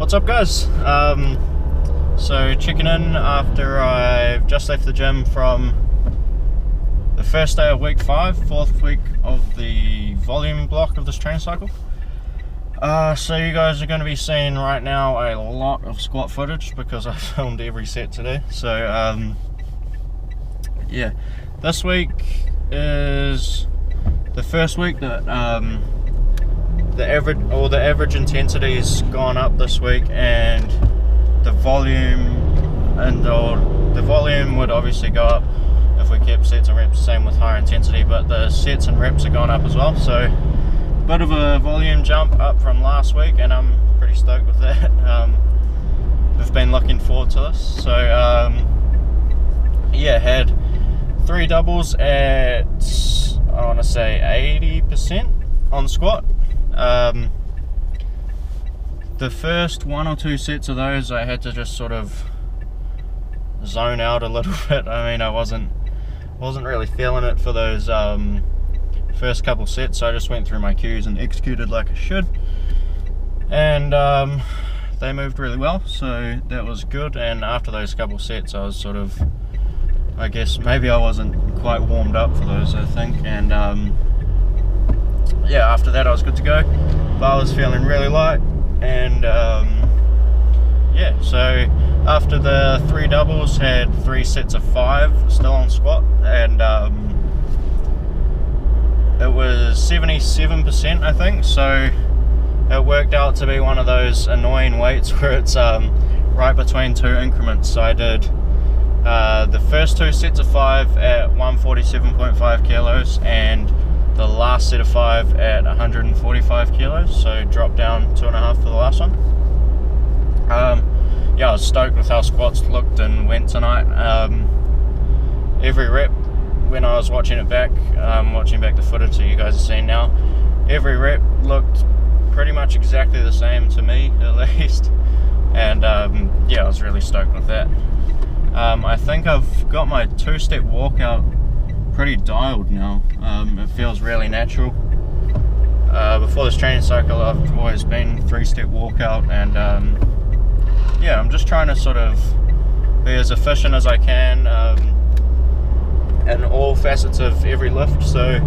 What's up, guys? So checking in after I've just left the gym from the first day of week 5, 4th week of the volume block of this training cycle. So you guys are going to be seeing right now a lot of squat footage because I filmed every set today. So yeah, this week is the first week that the average intensity's gone up this week, and the volume would obviously go up if we kept sets and reps the same with higher intensity, but the sets and reps are going up as well. So bit of a volume jump up from last week, and I'm pretty stoked with that. I've been looking forward to this. So yeah, had 3 doubles at, I want to say 80% on squat. The first 1 or 2 sets of those I had to just sort of zone out a little bit. I mean, I wasn't really feeling it for those first couple sets, so I just went through my cues and executed like I should, and they moved really well, so that was good. And after those couple sets I was sort of, I guess maybe I wasn't quite warmed up for those, I think, and yeah, after that I was good to go. Bar was feeling really light, and yeah, so after the 3 doubles, had 3 sets of 5 still on squat, and it was 77%, I think. So it worked out to be one of those annoying weights where it's right between 2 increments. So I did the first 2 sets of 5 at 147.5 kilos and the last set of 5 at 145 kilos, so dropped down 2.5 for the last one. Yeah, I was stoked with how squats looked and went tonight. Every rep, when I was watching it back, watching back the footage that you guys are seeing now, every rep looked pretty much exactly the same to me, at least. And yeah, I was really stoked with that. I think I've got my 2-step walkout pretty dialed now. It feels really natural. Before this training cycle I've always been 3-step walkout, and yeah, I'm just trying to sort of be as efficient as I can in all facets of every lift. So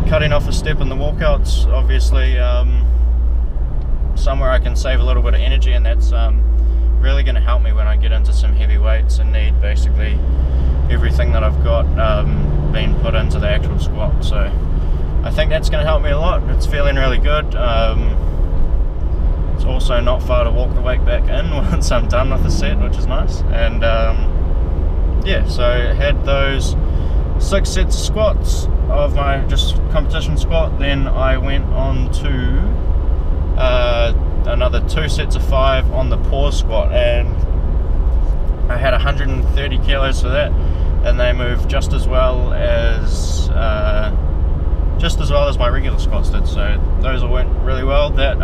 cutting off a step in the walkouts, obviously somewhere I can save a little bit of energy, and that's really going to help me when I get into some heavy weights and need basically everything that I've got being put into the actual squat. So I think that's going to help me a lot. It's feeling really good. It's also not far to walk the weight back in once I'm done with the set, which is nice. And yeah, so I had those 6 sets of squats of my just competition squat. Then I went on to another 2 sets of 5 on the pause squat, and I had 130 kilos for that, and they moved just as well as my regular squats did. So those all went really well. That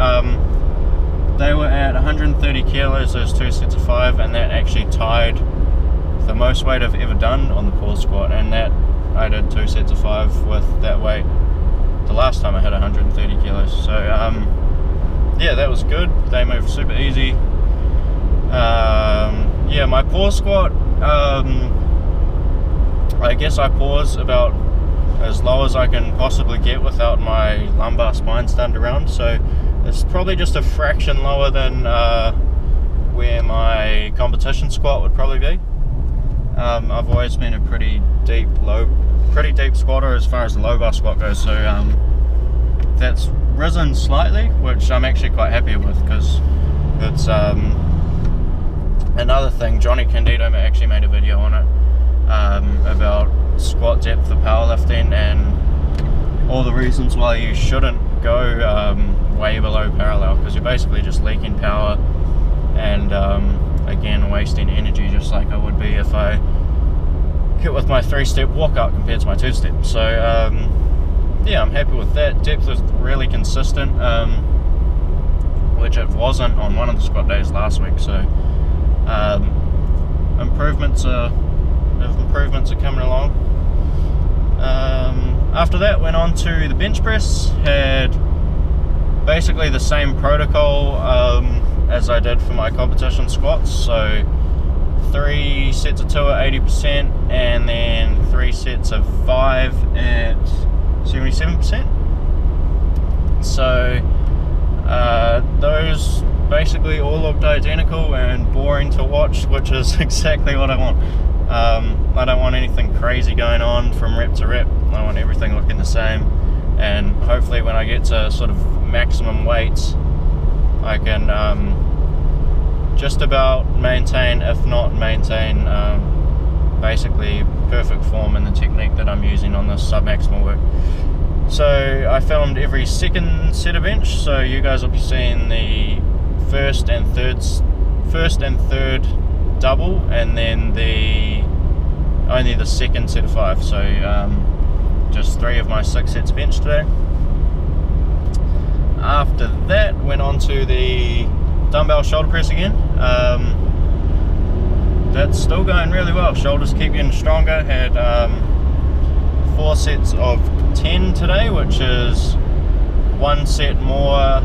they were at 130 kilos, those 2 sets of 5, and that actually tied the most weight I've ever done on the pause squat, and that I did 2 sets of 5 with that weight the last time I had 130 kilos. So yeah, that was good. They moved super easy. Yeah, my pause squat, I guess I pause about as low as I can possibly get without my lumbar spine stunned around, so it's probably just a fraction lower than where my competition squat would probably be. I've always been a pretty deep squatter as far as the low bar squat goes, so that's risen slightly, which I'm actually quite happy with, because it's another thing. Johnny Candido actually made a video on it about squat depth for powerlifting and all the reasons why you shouldn't go way below parallel, because you're basically just leaking power and again wasting energy, just like I would be if I hit with my 3-step walkout compared to my 2-step. So yeah, I'm happy with that. Depth was really consistent, which it wasn't on one of the squat days last week. So improvements are coming along. After that, went on to the bench press. Had basically the same protocol as I did for my competition squats. So 3 sets of 2 at 80%, and then 3 sets of 5 at 77%. So those basically all looked identical and boring to watch, which is exactly what I want. I don't want anything crazy going on from rep to rep. I want everything looking the same, and hopefully when I get to sort of maximum weights, I can just about maintain, if not maintain, basically perfect form in the technique that I'm using on this sub-maximal work. So I filmed every second set of bench, so you guys will be seeing the first and third double, and then only the second set of 5. So just 3 of my 6 sets bench today. After that, went on to the dumbbell shoulder press again. That's still going really well. Shoulders keep getting stronger. Had 4 sets of 10 today, which is 1 set more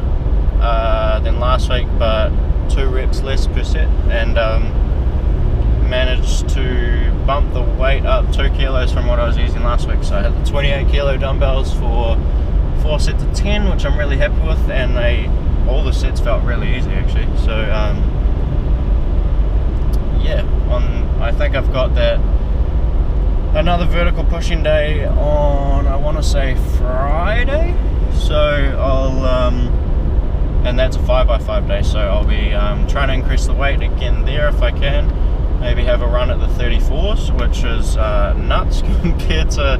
than last week, but 2 reps less per set, and managed to bump the weight up 2 kilos from what I was using last week. So I had the 28 kilo dumbbells for 4 sets of 10, which I'm really happy with, and all the sets felt really easy actually. So yeah, I think I've got another vertical pushing day on, I want to say Friday. So I'll and that's a 5x5 day, so I'll be trying to increase the weight again there if I can. Maybe have a run at the 34s, which is nuts compared to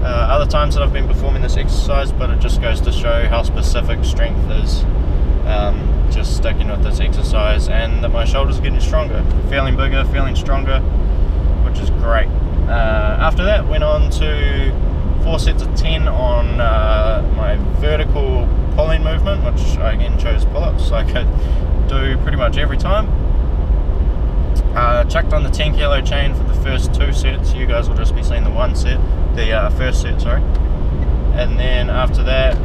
other times that I've been performing this exercise, but it just goes to show how specific strength is, just sticking with this exercise, and that my shoulders are getting stronger, feeling bigger, feeling stronger, which is great. After that, went on to 4 sets of 10 on my vertical pulling movement, which I again chose pull-ups, so I could do pretty much every time. Chucked on the 10 kilo chain for the first 2 sets. You guys will just be seeing the first set, sorry. And then after that,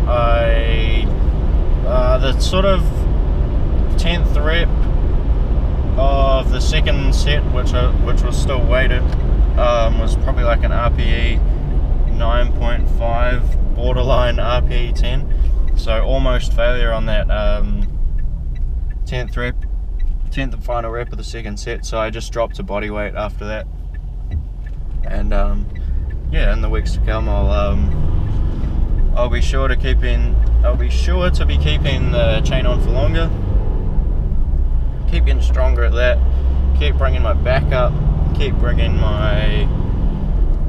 the sort of 10th rep of the second set, which was still weighted, was probably like an RPE 9.5, borderline RPE 10. So almost failure on that 10th and final rep of the second set. So I just dropped to body weight after that, and yeah, in the weeks to come I'll be sure to be keeping the chain on for longer, keep getting stronger at that, keep bringing my back up, keep bringing my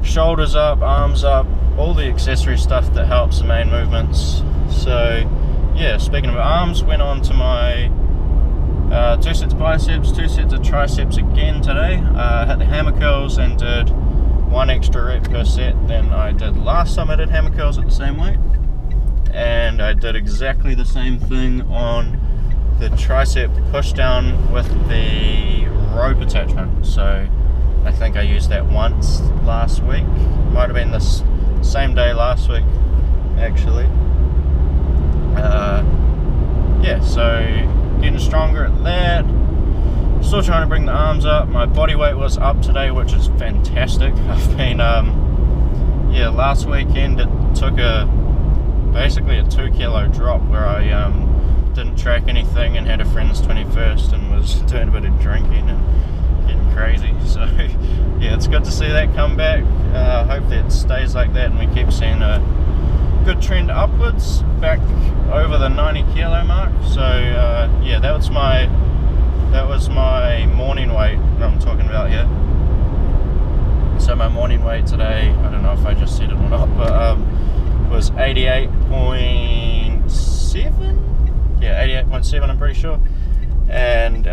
shoulders up, arms up, all the accessory stuff that helps the main movements. So yeah, speaking of arms, went on to my 2 sets of biceps, 2 sets of triceps again today. Had the hammer curls and did 1 extra rep per set than I did last time I did hammer curls at the same weight. And I did exactly the same thing on the tricep push down with the rope attachment. So I think I used that once last week. Might have been this same day last week actually. Yeah, so getting stronger at that. Still trying to bring the arms up. My body weight was up today, which is fantastic. I've been yeah, last weekend it took basically a 2 kilo drop where I didn't track anything and had a friend's 21st and was doing a bit of drinking and getting crazy. So yeah, it's good to see that come back. Hopefully it stays like that and we keep seeing a good trend upwards back over the 90 kilo mark. So yeah, that was my morning weight that I'm talking about here. So my morning weight today, I don't know if I just said it or not, but was 88.7. Yeah, 88.7, I'm pretty sure. And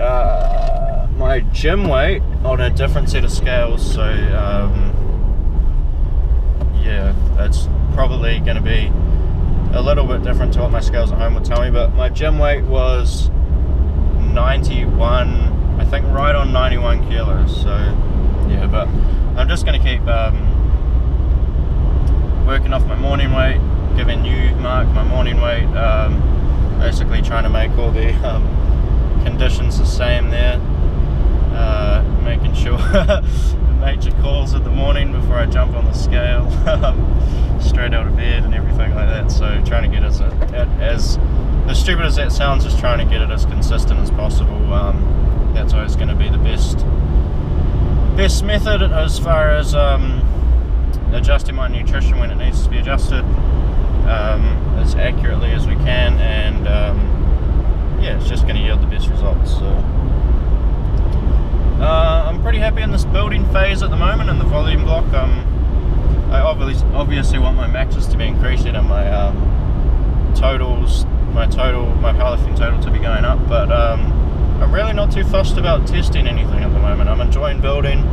my gym weight on a different set of scales, so yeah, that's probably going to be a little bit different to what my scales at home would tell me, but my gym weight was 91, I think right on 91 kilos. So yeah, but I'm just going to keep working off my morning weight, giving you, Mark, my morning weight, basically trying to make all the nature calls in the morning before I jump on the scale, straight out of bed and everything like that. So trying to get as stupid as that sounds, just trying to get it as consistent as possible. That's always going to be the best method as far as adjusting my nutrition when it needs to be adjusted as accurately as we can, and yeah, it's just going to yield the best results. So I'm pretty happy in this building phase at the moment in the volume block. I obviously want my maxes to be increasing and my totals, my powerlifting total to be going up, but I'm really not too fussed about testing anything at the moment. I'm enjoying building,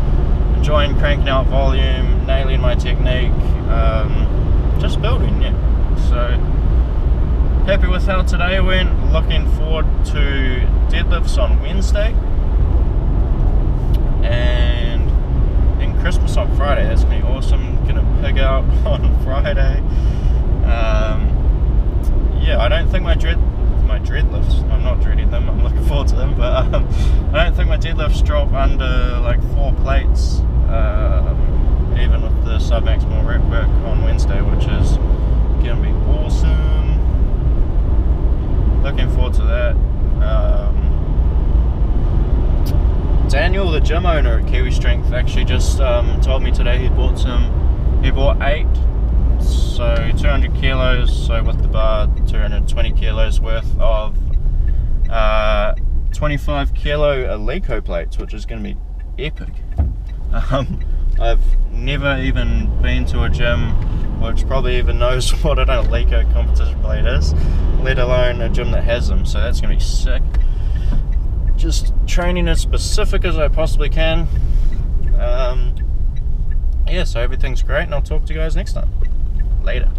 enjoying cranking out volume, nailing my technique, just building, yeah. So happy with how today went. Looking forward to deadlifts on Wednesday and then Christmas on Friday. That's gonna be awesome. Gonna pig out on Friday. Yeah, I don't think my deadlifts, I'm not dreading them, I'm looking forward to them, but I don't think my deadlifts drop under like 4 plates, even with the sub-maximal rep work on Wednesday, which is gonna be awesome. Looking forward to that. Daniel, the gym owner at Kiwi Strength, actually just told me today he bought 8, so 200 kilos, so with the bar 220 kilos worth of 25 kilo Eleiko plates, which is going to be epic. I've never even been to a gym which probably even knows what an Eleiko competition plate is, let alone a gym that has them, so that's going to be sick. Just training as specific as I possibly can. Yeah, so everything's great, and I'll talk to you guys next time. Later.